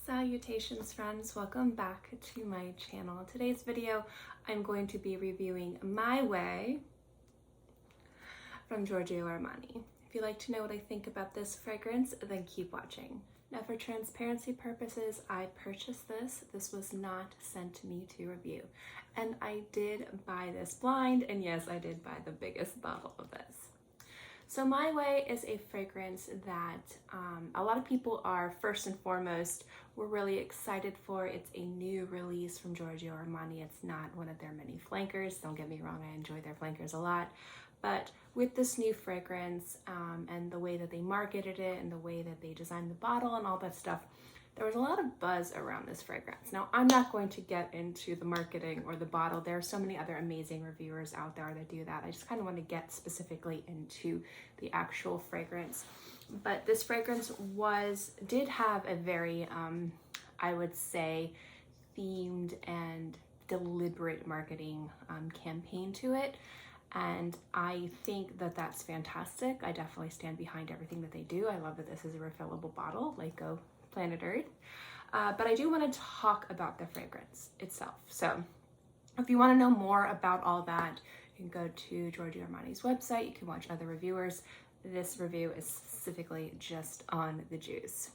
Salutations friends, welcome back to my channel. Today's video I'm going to be reviewing My Way from Giorgio Armani. If you'd like to know what I think about this fragrance, then keep watching. Now for transparency purposes, I purchased this. This was not sent to me to review. And I did buy this blind, and yes, I did buy the biggest bottle of this. So My Way is a fragrance that a lot of people are, first and foremost, we're really excited for. It's a new release from Giorgio Armani. It's not one of their many flankers. Don't get me wrong, I enjoy their flankers a lot. But with this new fragrance and the way that they marketed it and the way that they designed the bottle and all that stuff, there was a lot of buzz around this fragrance. Now, I'm not going to get into the marketing or the bottle. There are so many other amazing reviewers out there that do that. I just kind of want to get specifically into the actual fragrance. But this fragrance did have a very, I would say, themed and deliberate marketing campaign to it. And I think that that's fantastic. I definitely stand behind everything that they do. I love that this is a refillable bottle, like Go Planet Earth. But I do want to talk about the fragrance itself. So if you want to know more about all that, you can go to Giorgio Armani's website. You can watch other reviewers. This review is specifically just on the juice.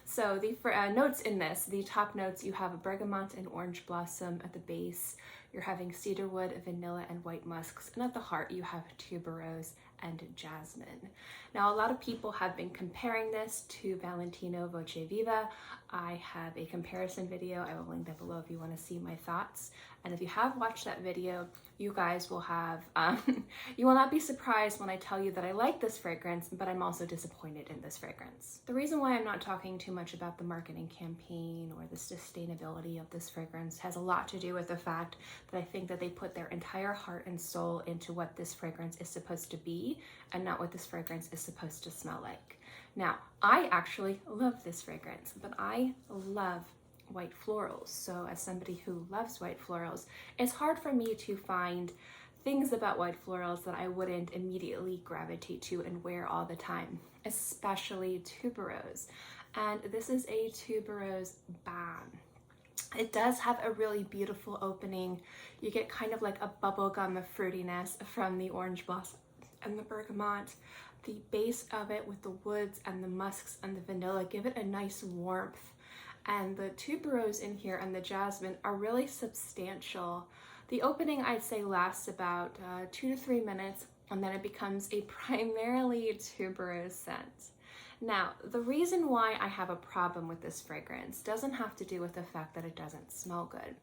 So the notes in this, the top notes, you have a bergamot and orange blossom at the base. You're having cedarwood, vanilla, and white musks. And at the heart, you have tuberose and jasmine. Now, a lot of people have been comparing this to Valentino Voce Viva. I have a comparison video. I will link that below if you want to see my thoughts. And if you have watched that video, you guys will have, you will not be surprised when I tell you that I like this fragrance, but I'm also disappointed in this fragrance. The reason why I'm not talking too much about the marketing campaign or the sustainability of this fragrance has a lot to do with the fact that I think that they put their entire heart and soul into what this fragrance is supposed to be and not what this fragrance is supposed to smell like. Now, I actually love this fragrance, but I love white florals. So as somebody who loves white florals, it's hard for me to find things about white florals that I wouldn't immediately gravitate to and wear all the time, especially tuberose. And this is a tuberose balm. It does have a really beautiful opening. You get kind of like a bubblegum of fruitiness from the orange blossom and the bergamot. The base of it with the woods and the musks and the vanilla give it a nice warmth. And the tuberose in here and the jasmine are really substantial. The opening, I'd say, lasts about 2 to 3 minutes, and then it becomes a primarily tuberose scent. Now, the reason why I have a problem with this fragrance doesn't have to do with the fact that it doesn't smell good.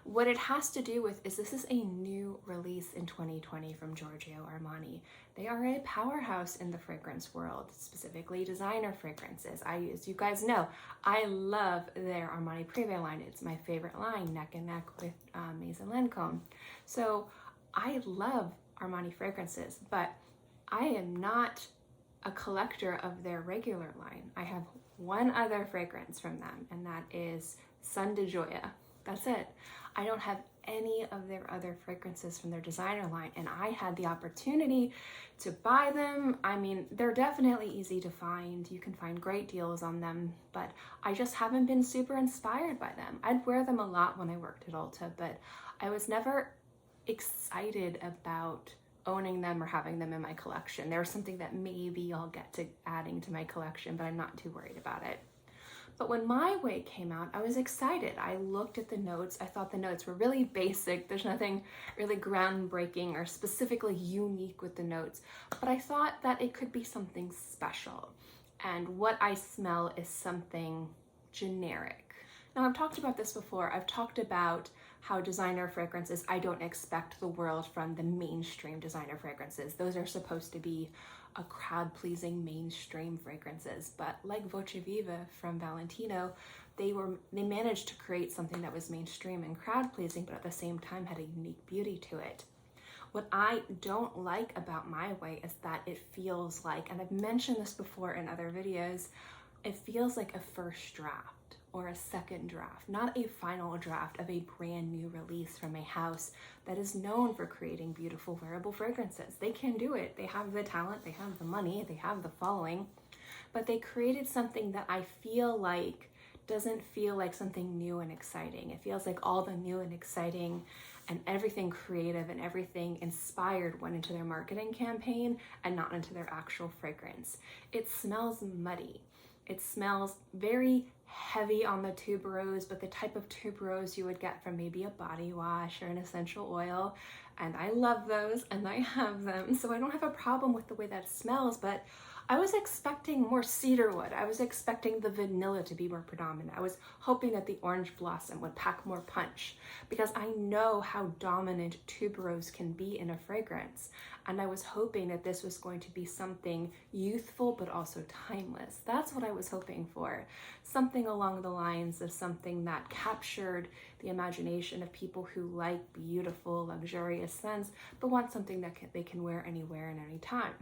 What it has to do with is this is a new release in 2020 from Giorgio Armani. They are a powerhouse in the fragrance world, specifically designer fragrances. As you guys know, I love their Armani Privé line. It's my favorite line, neck and neck with Maison Lancôme. So I love Armani fragrances, but I am not a collector of their regular line. I have one other fragrance from them, and that is Sun de Joya. That's it. I don't have any of their other fragrances from their designer line, and I had the opportunity to buy them. I mean, they're definitely easy to find. You can find great deals on them, but I just haven't been super inspired by them. I'd wear them a lot when I worked at Ulta, but I was never excited about owning them or having them in my collection. There was something that maybe I'll get to adding to my collection, but I'm not too worried about it. But when My Way came out, I was excited. I looked at the notes. I thought the notes were really basic. There's nothing really groundbreaking or specifically unique with the notes. But I thought that it could be something special. And what I smell is something generic. Now, I've talked about this before. I've talked about how designer fragrances, I don't expect the world from the mainstream designer fragrances. Those are supposed to be a crowd-pleasing mainstream fragrances, but like Voce Viva from Valentino, they managed to create something that was mainstream and crowd-pleasing, but at the same time had a unique beauty to it. What I don't like about My Way is that it feels like, and I've mentioned this before in other videos, it feels like a first draft or a second draft, not a final draft of a brand new release from a house that is known for creating beautiful wearable fragrances. They can do it. They have the talent, they have the money, they have the following, but they created something that I feel like doesn't feel like something new and exciting. It feels like all the new and exciting and everything creative and everything inspired went into their marketing campaign and not into their actual fragrance. It smells muddy. It smells very heavy on the tuberose, but the type of tuberose you would get from maybe a body wash or an essential oil. And I love those and I have them, so I don't have a problem with the way that smells, but I was expecting more cedarwood. I was expecting the vanilla to be more predominant. I was hoping that the orange blossom would pack more punch because I know how dominant tuberose can be in a fragrance. And I was hoping that this was going to be something youthful but also timeless. That's what I was hoping for. Something along the lines of something that captured the imagination of people who like beautiful, luxurious scents, but want something that they can wear anywhere and anytime.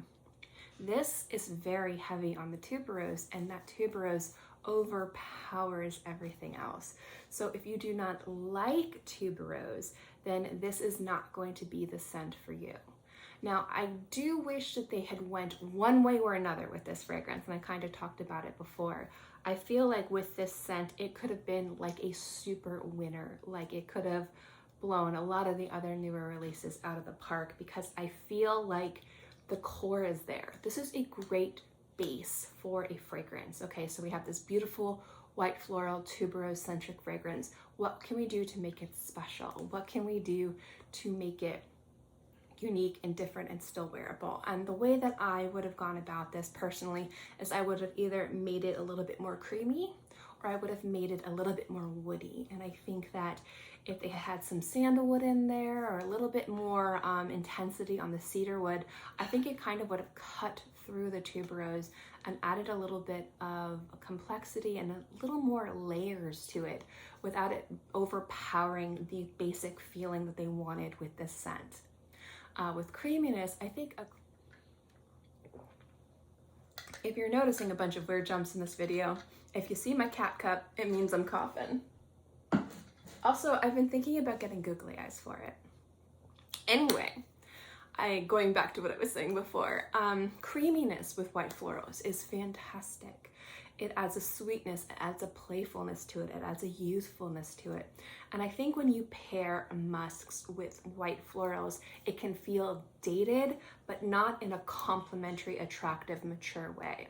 This is very heavy on the tuberose, and that tuberose overpowers everything else. So if you do not like tuberose, then this is not going to be the scent for you. Now, I do wish that they had went one way or another with this fragrance, and I kind of talked about it before. I feel like with this scent, it could have been like a super winner. Like it could have blown a lot of the other newer releases out of the park because I feel like the core is there. This is a great base for a fragrance. Okay, so we have this beautiful white floral tuberose-centric fragrance. What can we do to make it special? What can we do to make it unique and different and still wearable? And the way that I would have gone about this personally is I would have either made it a little bit more creamy or I would have made it a little bit more woody. And I think that if they had some sandalwood in there or a little bit more intensity on the cedarwood, I think it kind of would have cut through the tuberose and added a little bit of complexity and a little more layers to it without it overpowering the basic feeling that they wanted with this scent. With creaminess, I think if you're noticing a bunch of weird jumps in this video, if you see my cat cup, it means I'm coughing. Also, I've been thinking about getting googly eyes for it. Anyway, going back to what I was saying before, creaminess with white florals is fantastic. It adds a sweetness, it adds a playfulness to it, it adds a youthfulness to it. And I think when you pair musks with white florals, it can feel dated, but not in a complimentary, attractive, mature way.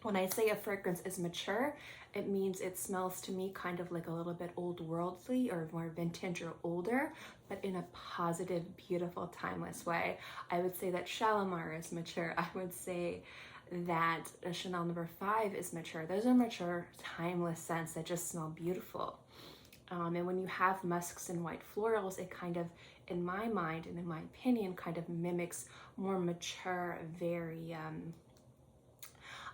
When I say a fragrance is mature, it means it smells to me kind of like a little bit old worldly or more vintage or older, but in a positive, beautiful, timeless way. I would say that Shalimar is mature. I would say that Chanel No. 5 is mature. Those are mature, timeless scents that just smell beautiful. And when you have musks and white florals, it kind of, in my mind and in my opinion, kind of mimics more mature, very,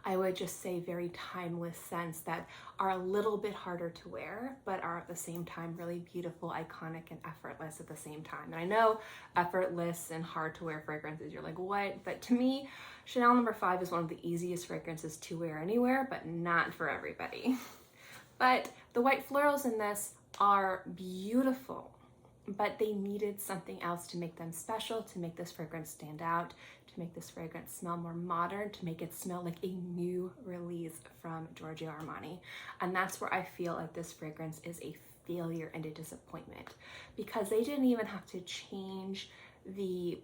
I would just say very timeless scents that are a little bit harder to wear, but are at the same time really beautiful, iconic, and effortless at the same time. And I know effortless and hard to wear fragrances, you're like, what? But to me, Chanel No. 5 is one of the easiest fragrances to wear anywhere, but not for everybody. But the white florals in this are beautiful, but they needed something else to make them special, to make this fragrance stand out, to make this fragrance smell more modern, to make it smell like a new release from Giorgio Armani. And that's where I feel like this fragrance is a failure and a disappointment, because they didn't even have to change the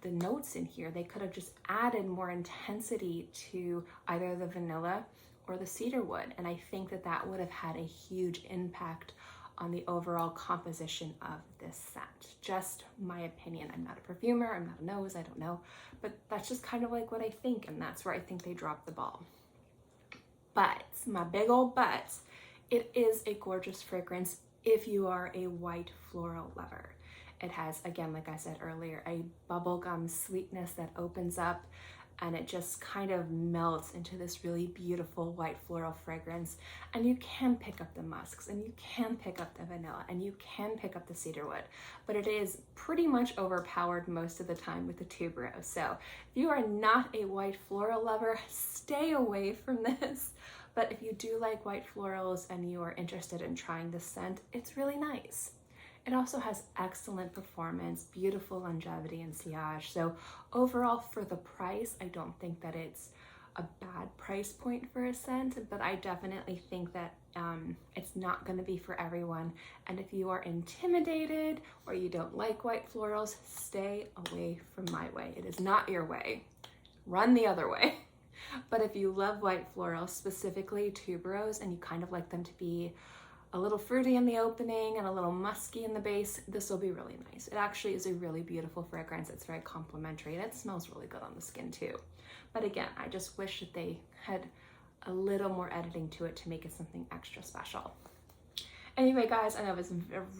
notes in here. They could have just added more intensity to either the vanilla or the cedarwood. And I think that that would have had a huge impact on the overall composition of this scent. Just my opinion. I'm not a perfumer, I'm not a nose, I don't know, but that's just kind of like what I think, and that's where I think they dropped the ball. But, my big old but, it is a gorgeous fragrance if you are a white floral lover. It has, again, like I said earlier, a bubblegum sweetness that opens up and it just kind of melts into this really beautiful white floral fragrance. And you can pick up the musks, and you can pick up the vanilla, and you can pick up the cedarwood, but it is pretty much overpowered most of the time with the tuberose. So if you are not a white floral lover, stay away from this. But if you do like white florals and you are interested in trying this scent, it's really nice. It also has excellent performance, beautiful longevity and sillage. So overall, for the price, I don't think that it's a bad price point for a scent, but I definitely think that it's not going to be for everyone. And if you are intimidated or you don't like white florals, stay away from my way. It is not your way. Run the other way. But if you love white florals, specifically tuberose, and you kind of like them to be a little fruity in the opening and a little musky in the base, this will be really nice. It actually is a really beautiful fragrance. It's very complimentary and it smells really good on the skin too. But again, I just wish that they had a little more editing to it to make it something extra special. Anyway, guys, I know this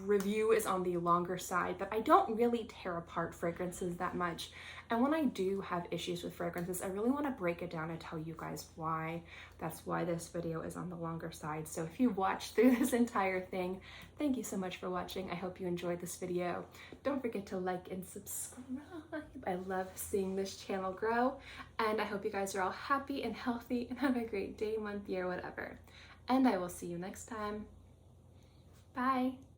review is on the longer side, but I don't really tear apart fragrances that much. And when I do have issues with fragrances, I really want to break it down and tell you guys why. That's why this video is on the longer side. So if you watched through this entire thing, thank you so much for watching. I hope you enjoyed this video. Don't forget to like and subscribe. I love seeing this channel grow. And I hope you guys are all happy and healthy and have a great day, month, year, whatever. And I will see you next time. Bye.